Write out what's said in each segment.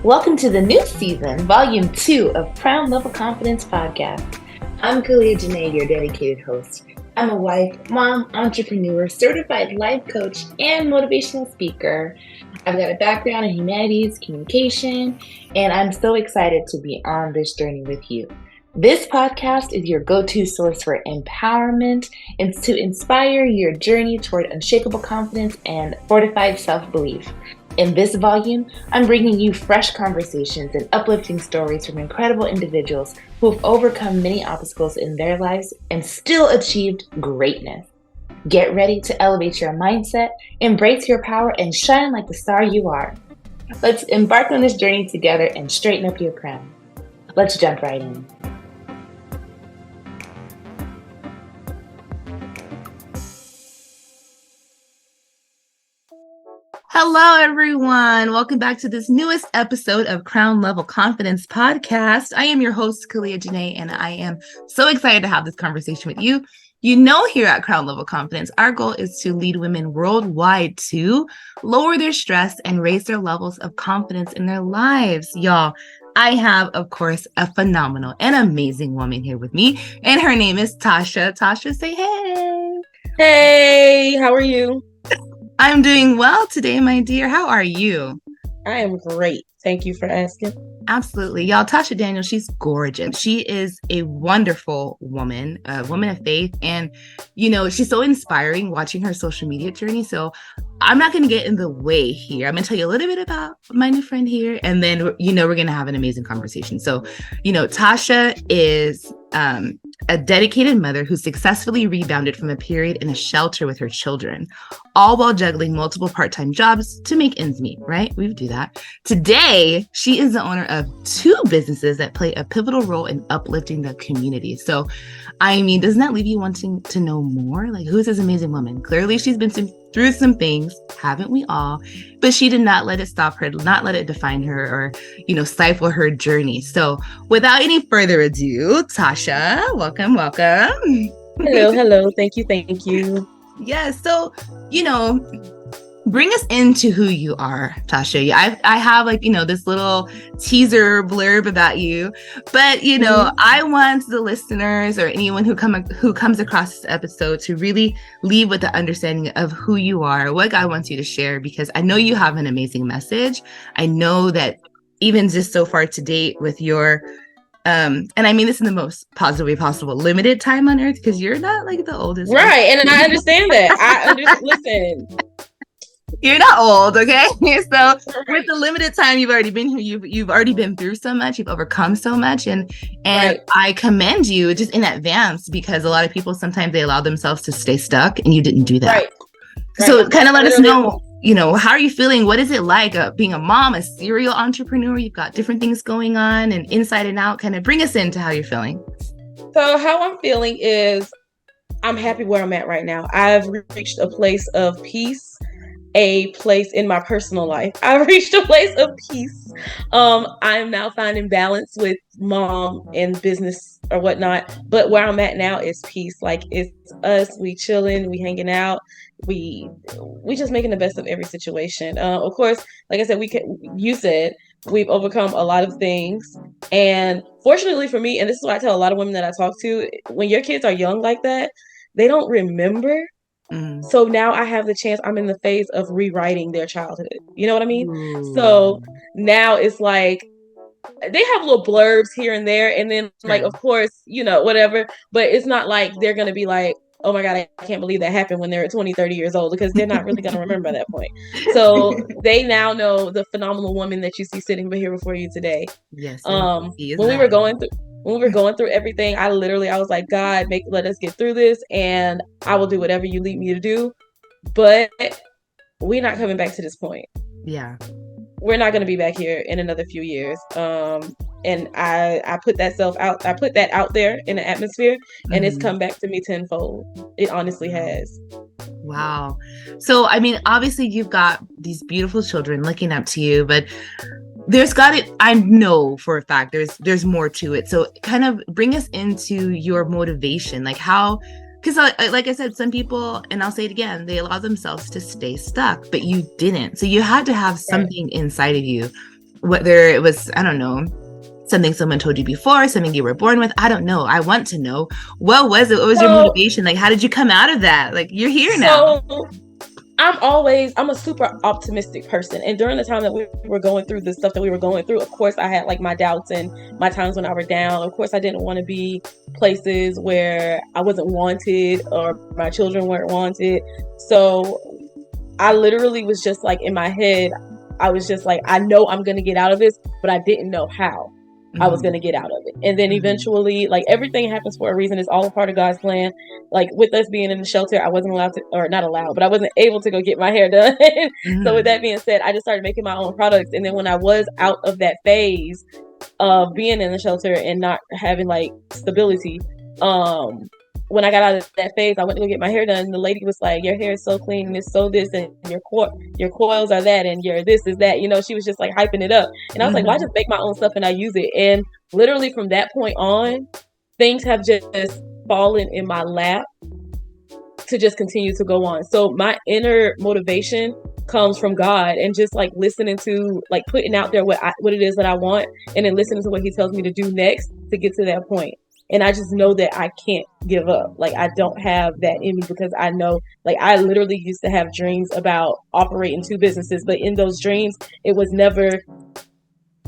Welcome to the new season, Volume 2 of Crown Level Confidence Podcast. I'm Kalia Janae, your dedicated host. I'm a wife, mom, entrepreneur, certified life coach, and motivational speaker. I've got a background in humanities, communication, and I'm so excited to be on this journey with you. This podcast is your go-to source for empowerment and to inspire your journey toward unshakable confidence and fortified self-belief. In this volume, I'm bringing you fresh conversations and uplifting stories from incredible individuals who have overcome many obstacles in their lives and still achieved greatness. Get ready to elevate your mindset, embrace your power, and shine like the star you are. Let's embark on this journey together and straighten up your crown. Let's jump right in. Hello, everyone. Welcome back to this newest episode of Crown Level Confidence Podcast. I am your host, Kalia Janae, and I am so excited to have this conversation with you. You know, here at Crown Level Confidence, our goal is to lead women worldwide to lower their stress and raise their levels of confidence in their lives. Y'all, I have, of course, a phenomenal and amazing woman here with me, and her name is Tasha. Tasha, say hey. Hey, how are you? I'm doing well today, my dear. How are you? I am great. Thank you for asking. Absolutely. Y'all, Tasha Daniels, she's gorgeous. She is a wonderful woman, a woman of faith. And, you know, she's so inspiring watching her social media journey. So I'm not going to get in the way here. I'm going to tell you a little bit about my new friend here. And then, you know, we're going to have an amazing conversation. So, you know, Tasha is a dedicated mother who successfully rebounded from a period in a shelter with her children, all while juggling multiple part-time jobs to make ends meet, right? We do that. Today, she is the owner of 2 businesses that play a pivotal role in uplifting the community. So, I mean, doesn't that leave you wanting to know more? Like, who is this amazing woman? Clearly, she's been through some things, haven't we all? But she did not let it stop her, not let it define her or, you know, stifle her journey. So without any further ado, Tasha, welcome. Hello. Thank you. Yes. So, you know, bring us into who you are, Tasha. I have like, you know, this little teaser blurb about you, but, you know, I want the listeners or anyone who comes across this episode to really leave with the understanding of who you are, what God wants you to share, because I know you have an amazing message. I know that even just so far to date with your and I mean this in the most positive way possible, limited time on earth, because you're not like the oldest. Right. And I understand that. Listen. You're not old, okay? So with the limited time you've already been here, you've already been through so much, you've overcome so much, and right. I commend you just in advance, because a lot of people sometimes they allow themselves to stay stuck, and you didn't do that. Right. So kind of let us know, you know, how are you feeling? What is it like being a mom, a serial entrepreneur? You've got different things going on, and inside and out. Kind of bring us into how you're feeling. So how I'm feeling is I'm happy where I'm at right now. I've reached a place of peace. A place in my personal life. I've reached a place of peace. I'm now finding balance with mom and business or whatnot. But where I'm at now is peace. Like, it's us, we chilling, we hanging out, we just making the best of every situation. Of course, like I said, you said we've overcome a lot of things. And fortunately for me, and this is what I tell a lot of women that I talk to, when your kids are young like that, they don't remember. So now I have the chance, I'm in the phase of rewriting their childhood. You know what I mean? So now it's like, they have little blurbs here and there. And then like, of course, you know, whatever, but it's not like they're going to be like, oh my God, I can't believe that happened when they're 20, 30 years old, because they're not really going to remember that point. So they now know the phenomenal woman that you see sitting here before you today. Yes. When we were going through everything, I was like, God, let us get through this, and I will do whatever you lead me to do. But we're not coming back to this point. Yeah. We're not going to be back here in another few years. And I put that out there in the atmosphere, and it's come back to me tenfold. It honestly has. Wow. So, I mean, obviously you've got these beautiful children looking up to you, but I know for a fact there's more to it. So kind of bring us into your motivation, like how, because like I said, some people, and I'll say it again, they allow themselves to stay stuck, but you didn't. So you had to have something inside of you whether it was, I don't know, something someone told you before, something you were born with. I don't know. I want to know. What was it? What was your motivation? Like, how did you come out of that? Like, you're here now. I'm a super optimistic person. And during the time that we were going through the stuff that we were going through, of course, I had like my doubts and my times when I were down. Of course, I didn't want to be places where I wasn't wanted or my children weren't wanted. So I literally was just like in my head, I was just like, I know I'm going to get out of this, but I didn't know how I was going to get out of it. And then eventually, like, everything happens for a reason. It's all a part of God's plan. Like, with us being in the shelter, I wasn't allowed to, or not allowed, but I wasn't able to go get my hair done. So with that being said, I just started making my own products. And then when I was out of that phase of being in the shelter and not having like stability, when I got out of that phase, I went to go get my hair done. And the lady was like, your hair is so clean, and it's so this, and your coils are that, and your this is that. You know, she was just like hyping it up. And I was like, well, I just make my own stuff and I use it. And literally from that point on, things have just fallen in my lap to just continue to go on. So my inner motivation comes from God, and just like listening to, like, putting out there what it is that I want, and then listening to what he tells me to do next to get to that point. And I just know that I can't give up. Like, I don't have that in me, because I know, like, I literally used to have dreams about operating 2 businesses, but in those dreams, it was never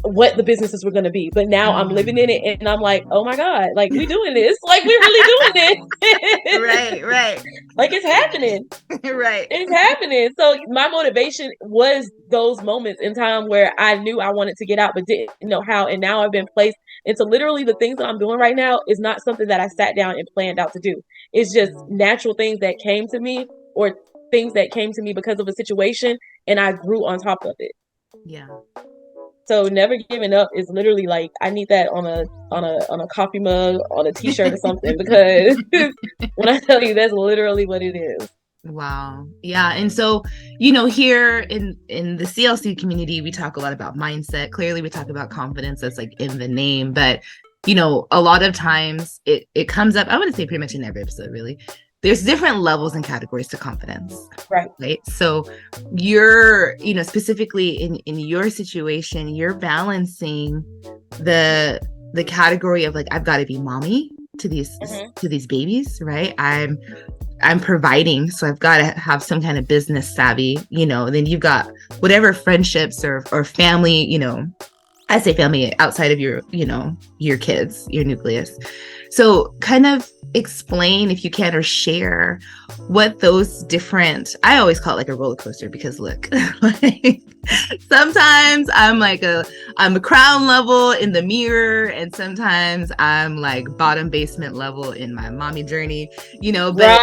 what the businesses were going to be. But now I'm living in it, and I'm like, oh my God, like, we doing this. Like, we really doing this. Right. Like, it's happening. Right. It's happening. So my motivation was those moments in time where I knew I wanted to get out, but didn't know how. And now I've been placed into literally the things that I'm doing right now is not something that I sat down and planned out to do. It's just natural things that came to me, or things that came to me because of a situation, and I grew on top of it. Yeah. So never giving up is literally like, I need that on a coffee mug, on a t-shirt or something, because when I tell you, that's literally what it is. Wow. Yeah. And so, you know, here in the CLC community, we talk a lot about mindset. Clearly, we talk about confidence. That's like in the name. But, you know, a lot of times it comes up, I wouldn't say pretty much in every episode, really. There's different levels and categories to confidence. Right. So you're, you know, specifically in your situation, you're balancing the category of like, I've got to be mommy to these babies, right? I'm providing, so I've got to have some kind of business savvy, you know. Then you've got whatever friendships or family, you know, I say family outside of your, you know, your kids, your nucleus. So kind of explain, if you can, or share what those different, I always call it like a roller coaster, because look, like, sometimes I'm a crown level in the mirror, and sometimes I'm like bottom basement level in my mommy journey, you know, but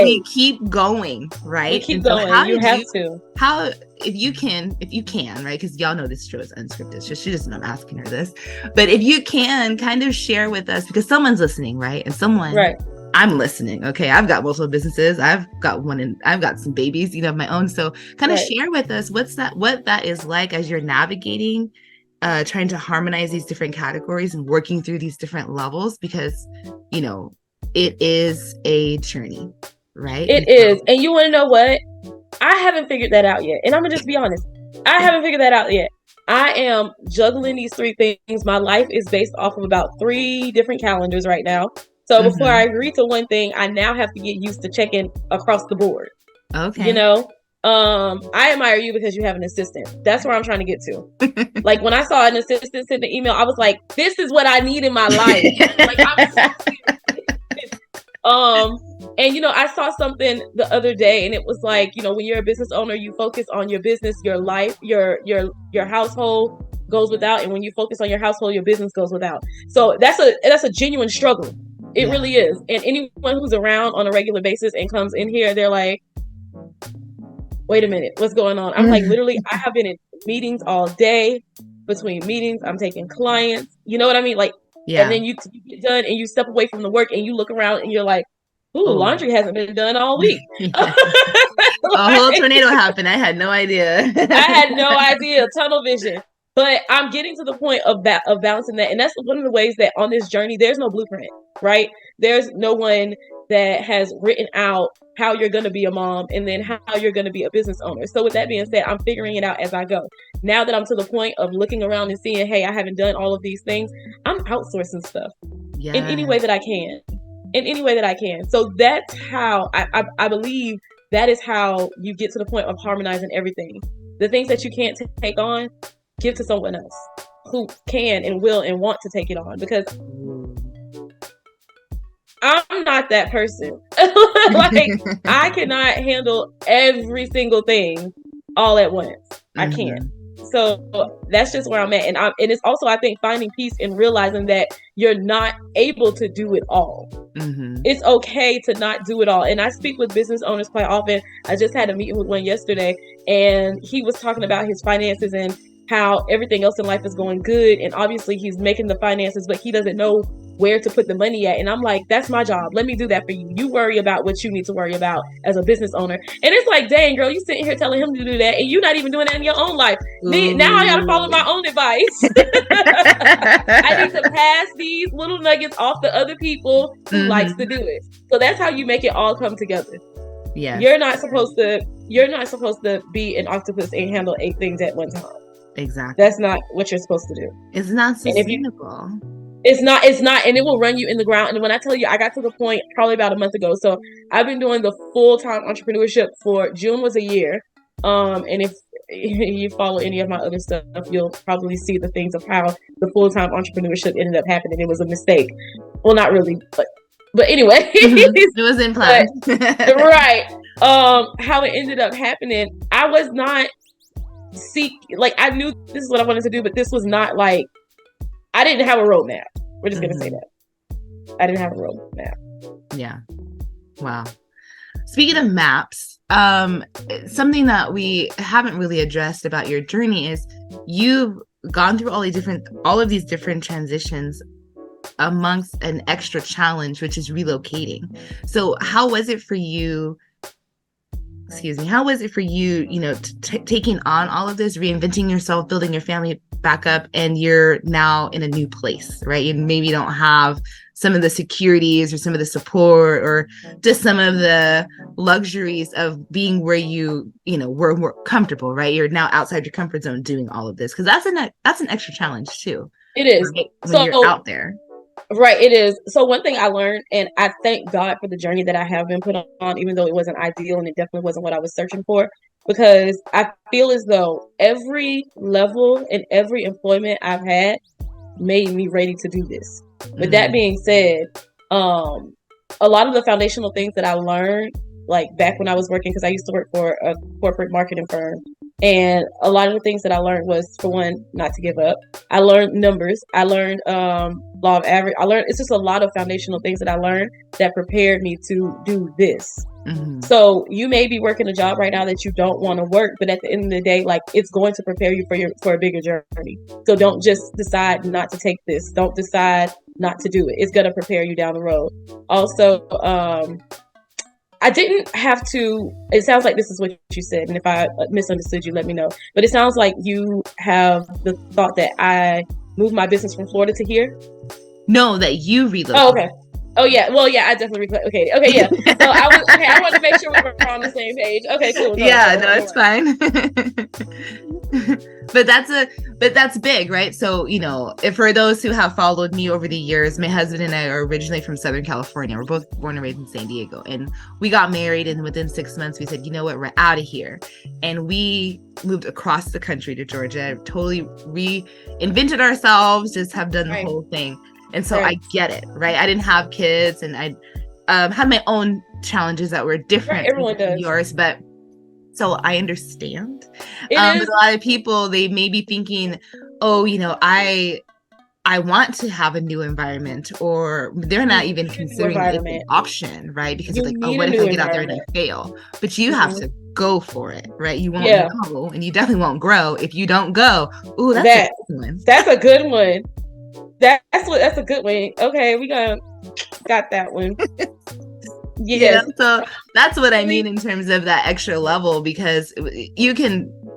we keep going, right? We keep going. How you have to. How, if you can, right? Because y'all know this show is unscripted. So she doesn't know I'm asking her this. But if you can kind of share with us, because someone's listening, right? And I'm listening. Okay. I've got multiple businesses. I've got some babies, you know, of my own. So kind of share with us what that is like as you're navigating, trying to harmonize these different categories and working through these different levels, because, you know, it is a journey, right? It is. And you want to know what? I haven't figured that out yet. And I'm going to just be honest. I haven't figured that out yet. I am juggling these 3 things. My life is based off of about 3 different calendars right now. So before I agree to one thing, I now have to get used to checking across the board. Okay. You know, I admire you because you have an assistant. That's where I'm trying to get to. Like, when I saw an assistant send an email, I was like, this is what I need in my life. Like, and, you know, I saw something the other day, and it was like, you know, when you're a business owner, you focus on your business, your life, your household goes without. And when you focus on your household, your business goes without. So that's a genuine struggle. It really is. And anyone who's around on a regular basis and comes in here, they're like, wait a minute, what's going on? I'm like, literally, I have been in meetings all day. Between meetings, I'm taking clients. You know what I mean? Like, and then you get done and you step away from the work and you look around and you're like, ooh, laundry hasn't been done all week. A whole tornado happened. I had no idea. I had no idea. Tunnel vision. But I'm getting to the point of balancing that. And that's one of the ways that on this journey, there's no blueprint, right? There's no one that has written out how you're going to be a mom and then how you're going to be a business owner. So with that being said, I'm figuring it out as I go. now that I'm to the point of looking around and seeing, hey, I haven't done all of these things, I'm outsourcing stuff in any Yeah. way that I can. In any way that I can. So that's how I believe that is how you get to the point of harmonizing everything. The things that you can't take on, give to someone else who can and will and want to take it on, because I'm not that person. Like, I cannot handle every single thing all at once. I can't. So that's just where I'm at. And it's also, I think, finding peace in realizing that you're not able to do it all. It's okay to not do it all. And I speak with business owners quite often. I just had a meeting with one yesterday, and he was talking about his finances and how everything else in life is going good. And obviously he's making the finances, but he doesn't know where to put the money at. And I'm like, that's my job. Let me do that for you. You worry about what you need to worry about as a business owner. And it's like, dang, girl, you sitting here telling him to do that, and you're not even doing that in your own life. Now I gotta follow my own advice. I need to pass these little nuggets off to other people who likes to do it. So that's how you make it all come together. Yeah. You're not supposed to be an octopus and handle 8 things at one time. Exactly. That's not what you're supposed to do. It's not sustainable. It's not, and it will run you in the ground. And when I tell you, I got to the point probably about a month ago. So I've been doing the full-time entrepreneurship for June was a year. And if you follow any of my other stuff, you'll probably see the things of how the full-time entrepreneurship ended up happening. It was a mistake. Well, not really, but anyway. It was in plan. Right. How it ended up happening, I was not I knew this is what I wanted to do, but this was not like, I didn't have a roadmap. We're just going to say that. I didn't have a roadmap. Yeah. Wow. Speaking of maps, something that we haven't really addressed about your journey is you've gone through all of these different transitions amongst an extra challenge, which is relocating. So how was it for you? How was it for you, taking on all of this, reinventing yourself, building your family back up, and you're now in a new place, right? You maybe don't have some of the securities or some of the support or just some of the luxuries of being where were more comfortable, right? You're now outside your comfort zone doing all of this, because that's an extra challenge too. It is. Right? When you're out there. Right, it is. So one thing I learned, and I thank God for the journey that I have been put on, even though it wasn't ideal and it definitely wasn't what I was searching for, because I feel as though every level and every employment I've had made me ready to do this. With that being said, a lot of the foundational things that I learned, like back when I was working, because I used to work for a corporate marketing firm, and a lot of the things that I learned was, for one, not to give up. I learned numbers. I learned law of average. It's just a lot of foundational things that I learned that prepared me to do this. So you may be working a job right now that you don't want to work, but at the end of the day, like, it's going to prepare you for a bigger journey. So don't just decide not to take this. Don't decide not to do it. It's going to prepare you down the road. Also, I didn't have to, it sounds like this is what you said, and if I misunderstood you, let me know. But it sounds like you have the thought that I moved my business from Florida to here? No, that you relocated. Oh, okay. Oh, yeah. Well, yeah, I definitely relocated. Okay, yeah. So I wanted to make sure we were on the same page. Okay, cool. No, it's fine. But that's big, right? So, if for those who have followed me over the years, my husband and I are originally from Southern California. We're both born and raised in San Diego, and we got married, and within 6 months we said, you know what, we're out of here. And we moved across the country to Georgia, totally reinvented ourselves, just have done the whole thing. And so I get it, right? I didn't have kids, and I had my own challenges that were different than yours, but so I understand. But a lot of people, they may be thinking, oh, I want to have a new environment, or they're not even considering it an option, right? Because it's like, oh, what if I get out there and I fail? But you have to go for it, right? You won't know, and you definitely won't grow if you don't go. Ooh, that's a good one. That's a good one. That's a good one. Okay, we got that one. Yeah, so that's what I mean in terms of that extra level, because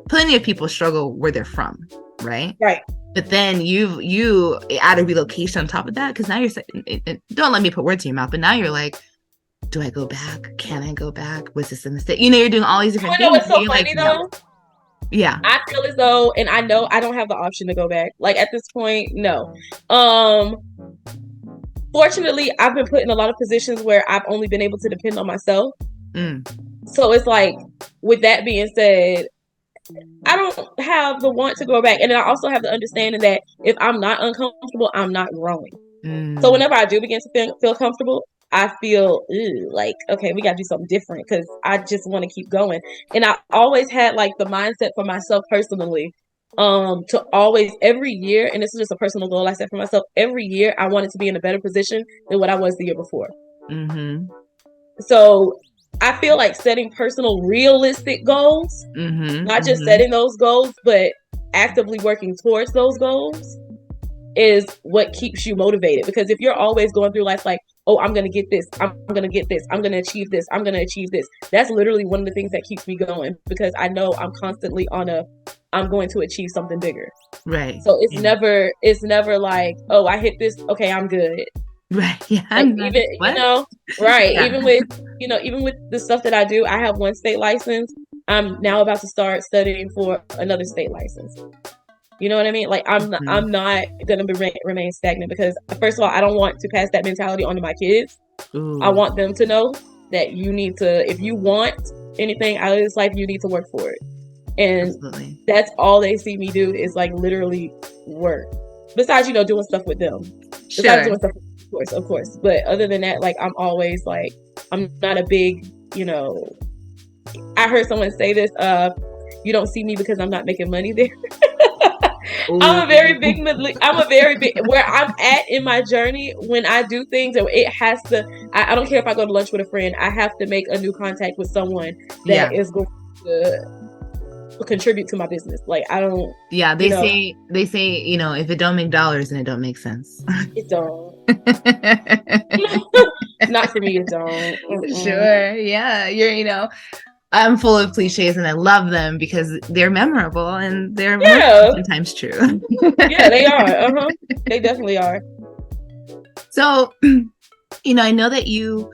plenty of people struggle where they're from, right? Right. But then you add a relocation on top of that, because now you're saying, don't let me put words in your mouth, but now you're like, do I go back? Can I go back? Was this a mistake? You're doing all these different things. You know what's so funny though? Yeah. I feel as though, and I know I don't have the option to go back. Like at this point, no. Um, Fortunately, I've been put in a lot of positions where I've only been able to depend on myself. Mm. So it's like, with that being said, I don't have the want to go back. And then I also have the understanding that if I'm not uncomfortable, I'm not growing. So Mm. whenever I do begin to feel comfortable, I feel like, okay, we got to do something different because I just want to keep going. And I always had like the mindset for myself personally, to always every year, and this is just a personal goal I set for myself, every year I wanted to be in a better position than what I was the year before. Mm-hmm. So I feel like setting personal realistic goals, Mm-hmm. not just Mm-hmm. setting those goals, but actively working towards those goals is what keeps you motivated. Because if you're always going through life like, oh, I'm going to get this, I'm going to get this, I'm going to achieve this, I'm going to achieve this, that's literally one of the things that keeps me going, because I know I'm constantly I'm going to achieve something bigger. Right. So Yeah. it's never like, oh, I hit this, okay, I'm good. Right. Yeah. Like I'm not, even, what? right, Yeah. even with the stuff that I do, I have one state license. I'm now about to start studying for another state license. You know what I mean? Like Mhm. I'm not gonna remain stagnant, because first of all, I don't want to pass that mentality on to my kids. I Ooh, want them to know that you need to, if you want anything out of this life, you need to work for it. And absolutely. that's all they see me do is like literally work. Besides, doing stuff with them. Besides Sure. doing stuff, of course. But other than that, like I'm always like, I'm not a big, I heard someone say this, you don't see me because I'm not making money there. Ooh. I'm a very big, where I'm at in my journey when I do things, and it has to, I don't care if I go to lunch with a friend, I have to make a new contact with someone Yeah. that is going to contribute to my business. Like I don't, Yeah. you know, They say, if it don't make dollars, then it don't make sense. it don't. Not for me, it don't. Mm-mm. Sure. Yeah. I'm full of cliches and I love them because they're memorable and they're most Yeah, sometimes true. yeah, they are. They definitely are. So, I know that you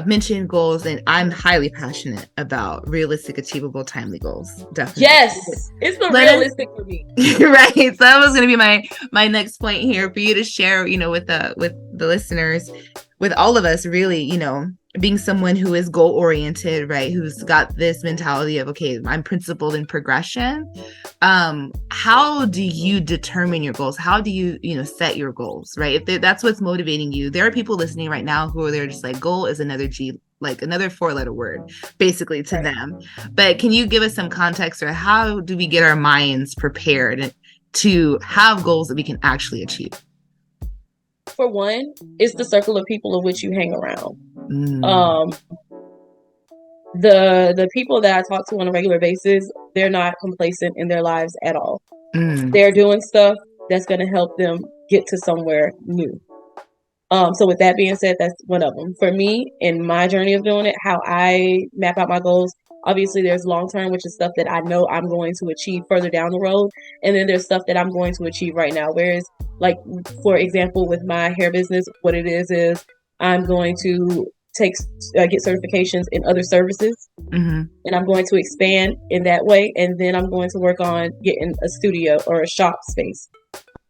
mentioned goals, and I'm highly passionate about realistic, achievable, timely goals. Definitely. Yes, it's the Let us realistic for me. right. So that was going to be my next point here for you to share, with the listeners, with all of us, really, being someone who is goal oriented, right? Who's got this mentality of, okay, I'm principled in progression. How do you determine your goals? How do you, set your goals, right? If that's what's motivating you, there are people listening right now who are there just like, goal is another G, like another 4-letter word, basically to Right. them. But can you give us some context, or how do we get our minds prepared to have goals that we can actually achieve? For one, it's the circle of people of which you hang around. Mm. Um, the people that I talk to on a regular basis, they're not complacent in their lives at all. Mm. They're doing stuff that's going to help them get to somewhere new. So with that being said, that's one of them. For me, in my journey of doing it, how I map out my goals, obviously there's long term, which is stuff that I know I'm going to achieve further down the road. And then there's stuff that I'm going to achieve right now. Whereas, like, for example, with my hair business, what it is I'm going to get certifications in other services. Mm-hmm. And I'm going to expand in that way. And then I'm going to work on getting a studio or a shop space.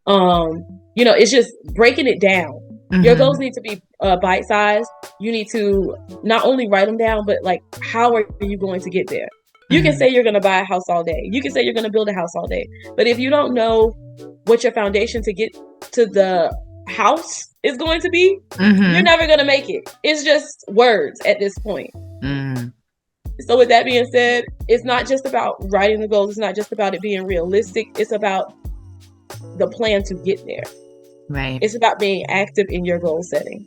It's just breaking it down. Your Mm-hmm. goals need to be bite-sized. You need to not only write them down, but like, how are you going to get there? You can Mm-hmm. say you're going to buy a house all day. You can say you're going to build a house all day. But if you don't know what your foundation to get to the house is going to be, you're never going to make it. It's just words at this point. Mm-hmm. So with that being said, it's not just about writing the goals. It's not just about it being realistic. It's about the plan to get there. Right. It's about being active in your goal setting.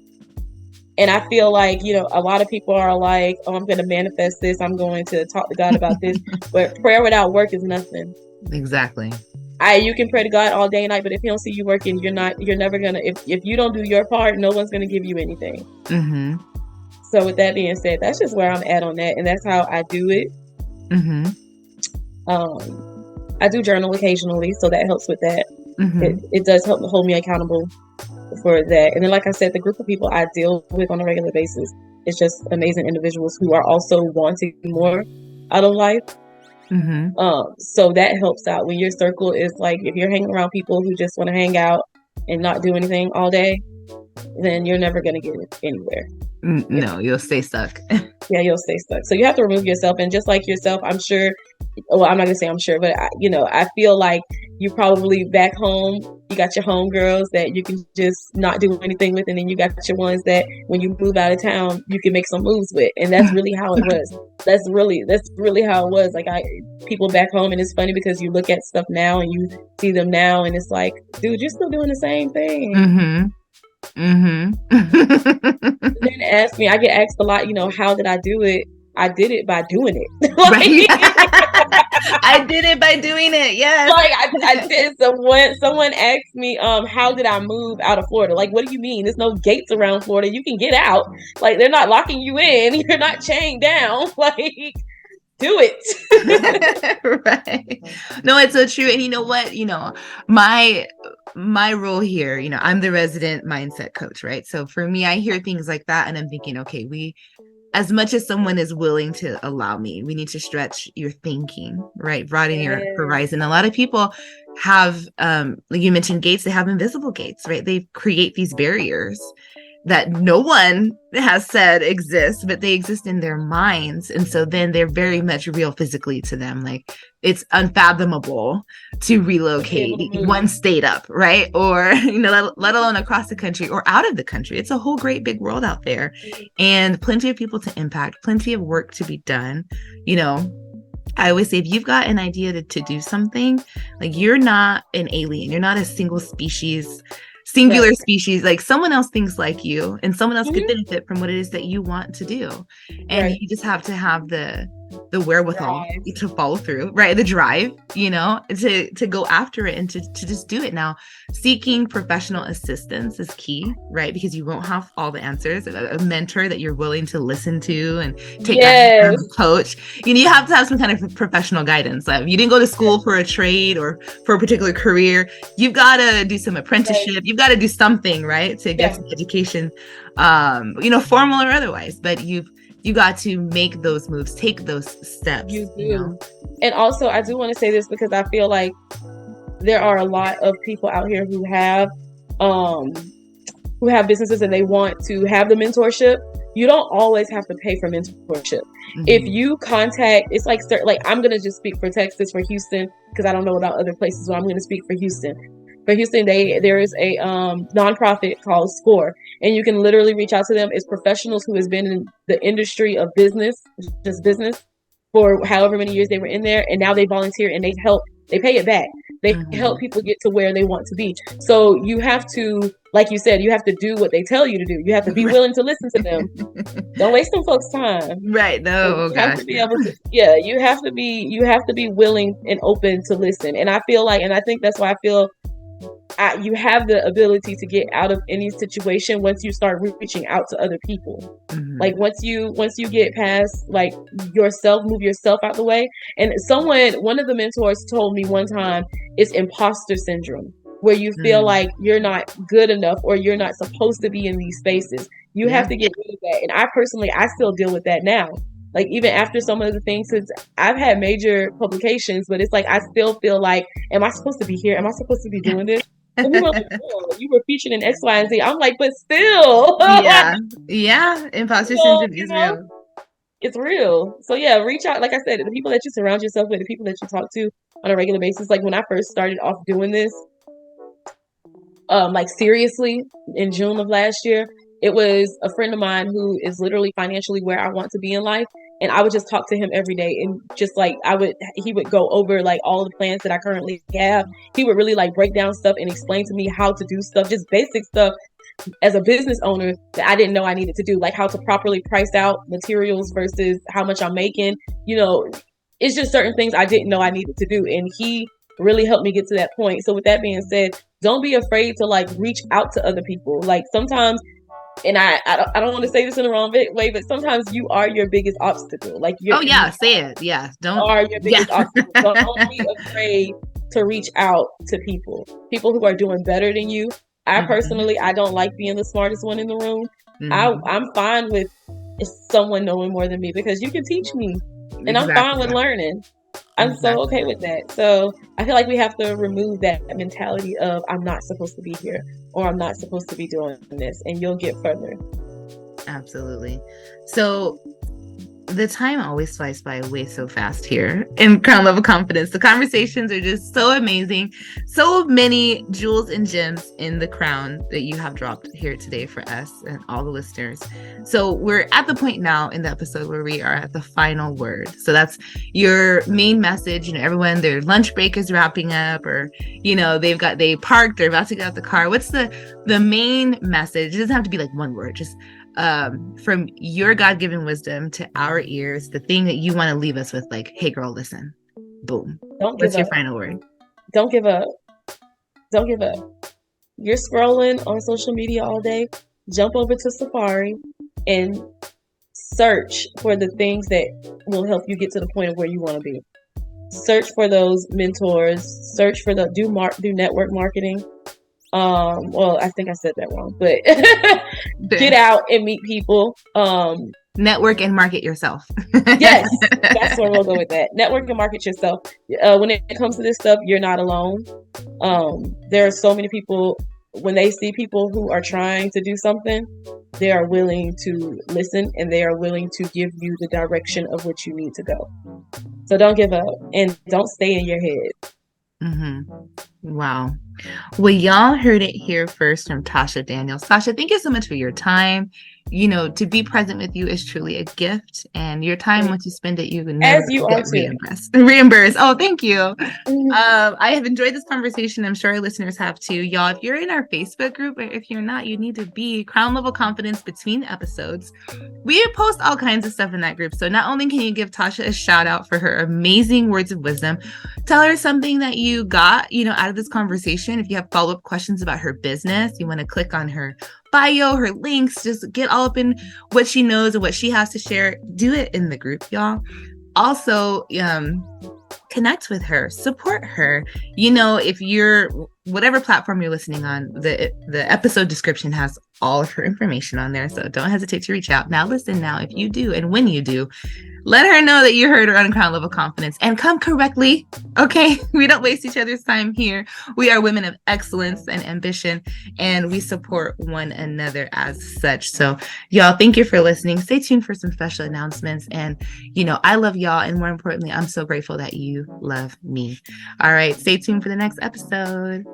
And I feel like, a lot of people are like, oh, I'm going to manifest this. I'm going to talk to God about this. But prayer without work is nothing. Exactly. You can pray to God all day and night, but if he don't see you working, you're never going to, if you don't do your part, no one's going to give you anything. Mm-hmm. So with that being said, that's just where I'm at on that. And that's how I do it. Mm-hmm. I do journal occasionally, so that helps with that. Mm-hmm. It does help hold me accountable for that. And then, like I said, the group of people I deal with on a regular basis is just amazing individuals who are also wanting more out of life. Mm-hmm. So that helps out when your circle is like, if you're hanging around people who just want to hang out and not do anything all day, then you're never going to get anywhere. Yeah. No, you'll stay stuck. Yeah, you'll stay stuck. So you have to remove yourself. And just like yourself, I'm sure, well, I'm not going to say I'm sure, but I feel like you probably back home, you got your home girls that you can just not do anything with. And then you got your ones that when you move out of town, you can make some moves with. And that's really how it was. That's really how it was. Like people back home, and it's funny because you look at stuff now and you see them now and it's like, dude, you're still doing the same thing. Mm-hmm. Mm-hmm. Then ask me, I get asked a lot, how did I do it? I did it by doing it. I did it by doing it. Yes. Like I did. Someone asked me, how did I move out of Florida? Like, what do you mean? There's no gates around Florida. You can get out. Like, they're not locking you in. You're not chained down. Like, do it. Right. No, it's so true. And you know what? My role here, I'm the resident mindset coach, right? So for me, I hear things like that and I'm thinking, okay, as much as someone is willing to allow me, we need to stretch your thinking, right? Broaden your horizon. A lot of people have, like you mentioned, gates, they have invisible gates, right? They create these barriers that no one has said exist, but they exist in their minds. And so then they're very much real physically to them. Like it's unfathomable to relocate one state up, right? Or, let alone across the country or out of the country. It's a whole great big world out there and plenty of people to impact, plenty of work to be done. I always say, if you've got an idea to do something, like you're not an alien, you're not a singular species, like someone else thinks like you and someone else could benefit from what it is that you want to do. And you just have to have the wherewithal to follow through, right? The drive, to go after it and to just do it. Now, seeking professional assistance is key, right? Because you won't have all the answers. A mentor that you're willing to listen to and take that as a coach. You have to have some kind of professional guidance. If you didn't go to school for a trade or for a particular career, you've got to do some apprenticeship. You've got to do something, right? To get some education, formal or otherwise, but you got to make those moves, take those steps. You do. And also, I do want to say this because I feel like there are a lot of people out here who have businesses and they want to have the mentorship. You don't always have to pay for mentorship. Mm-hmm. If you contact, it's like I'm going to just speak for Texas, for Houston, because I don't know about other places, so I'm going to speak for Houston. For Houston, there is a nonprofit called SCORE, and you can literally reach out to them. It's professionals who has been in the industry of business, just business, for however many years they were in there, and now they volunteer and they pay it back. They help people get to where they want to be. So you have to, like you said, you have to do what they tell you to do. You have to be willing to listen to them. Don't waste them folks' time. Right. No. You have to be able to, you have to be willing and open to listen. And I feel like, and I think that's why I feel you have the ability to get out of any situation once you start reaching out to other people. Mm-hmm. Like once you get past like yourself, move yourself out the way. And one of the mentors told me one time, it's imposter syndrome, where you feel like you're not good enough or you're not supposed to be in these spaces. You have to get rid of that. And I still deal with that now. Like even after some of the things, since I've had major publications, but it's like I still feel like, am I supposed to be here? Am I supposed to be doing this? And we were like, you were featured in X, Y, and Z. I'm like, but still. Yeah. Imposter syndrome is real. It's real. So reach out. Like I said, the people that you surround yourself with, the people that you talk to on a regular basis. Like when I first started off doing this, like seriously, in June of last year, it was a friend of mine who is literally financially where I want to be in life. And I would just talk to him every day, and just like he would go over like all the plans that I currently have. He would really like break down stuff and explain to me how to do stuff, just basic stuff as a business owner that I didn't know I needed to do, like how to properly price out materials versus how much I'm making. It's just certain things I didn't know I needed to do. And he really helped me get to that point. So with that being said, don't be afraid to like reach out to other people. Like sometimes, and I don't want to say this in the wrong way, but sometimes you are your biggest obstacle. Like say it. Yeah, are your biggest obstacle. So don't be afraid to reach out to people who are doing better than you. I personally, I don't like being the smartest one in the room. I'm fine with someone knowing more than me because you can teach me, and I'm fine with learning. I'm so Exactly. okay with that. So I feel like we have to remove that mentality of I'm not supposed to be here or I'm not supposed to be doing this, and you'll get further. Absolutely. So the time always flies by way so fast here in Crown Level Confidence. The conversations are just so amazing. So many jewels and gems in the crown that you have dropped here today for us and all the listeners. So we're at the point now in the episode where we are at the final word. So that's your main message. Everyone, their lunch break is wrapping up, or they parked, they're about to get out the car. What's the main message? It doesn't have to be like one word, just from your God-given wisdom to our ears, the thing that you want to leave us with, like, hey girl, listen, boom. Don't give What's your up. final word? Don't give up. Don't give up. You're scrolling on social media all day. Jump over to Safari and search for the things that will help you get to the point of where you want to be. Search for those mentors. Search for do network marketing. Well, I think I said that wrong, but get out and meet people. Network and market yourself. Yes, that's where we'll go with that. Network and market yourself. When it comes to this stuff, you're not alone. There are so many people, when they see people who are trying to do something, they are willing to listen and they are willing to give you the direction of which you need to go. So don't give up and don't stay in your head. Mm-hmm. Wow. Well, y'all heard it here first from Tasha Daniels. Tasha, thank you so much for your time. To be present with you is truly a gift, and your time, once you spend it, you can never get reimbursed. Oh, thank you. I have enjoyed this conversation. I'm sure our listeners have too. Y'all, if you're in our Facebook group, or if you're not, you need to be. Crown Level Confidence between episodes. We post all kinds of stuff in that group. So not only can you give Tasha a shout out for her amazing words of wisdom, tell her something that you got, out of this conversation. If you have follow-up questions about her business, you want to click on her bio, her links, just get all up in what she knows and what she has to share. Do it in the group, y'all. Also, connect with her, support her. If you're whatever platform you're listening on, the episode description has all of her information on there. So don't hesitate to reach out. Now listen, if you do, and when you do, let her know that you heard her on Crown Level Confidence and come correctly. Okay. We don't waste each other's time here. We are women of excellence and ambition, and we support one another as such. So y'all, thank you for listening. Stay tuned for some special announcements. And, I love y'all. And more importantly, I'm so grateful that you love me. All right. Stay tuned for the next episode.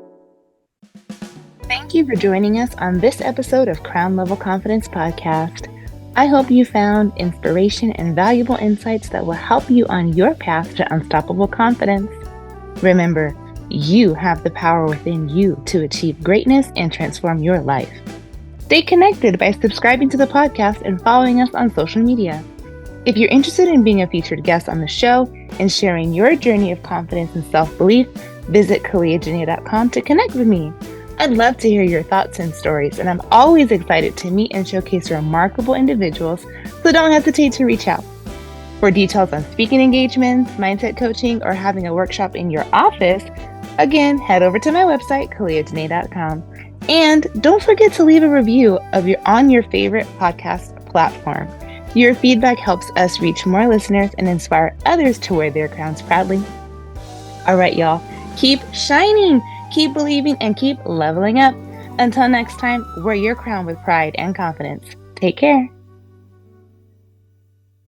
Thank you for joining us on this episode of Crown Level Confidence Podcast. I hope you found inspiration and valuable insights that will help you on your path to unstoppable confidence. Remember, you have the power within you to achieve greatness and transform your life. Stay connected by subscribing to the podcast and following us on social media. If you're interested in being a featured guest on the show and sharing your journey of confidence and self-belief, visit KaliaJanae.com to connect with me. I'd love to hear your thoughts and stories, and I'm always excited to meet and showcase remarkable individuals, so don't hesitate to reach out. For details on speaking engagements, mindset coaching, or having a workshop in your office, again, head over to my website, KaliaJanae.com. And don't forget to leave a review on your favorite podcast platform. Your feedback helps us reach more listeners and inspire others to wear their crowns proudly. All right, y'all, keep shining. Keep believing and keep leveling up. Until next time, wear your crown with pride and confidence. Take care.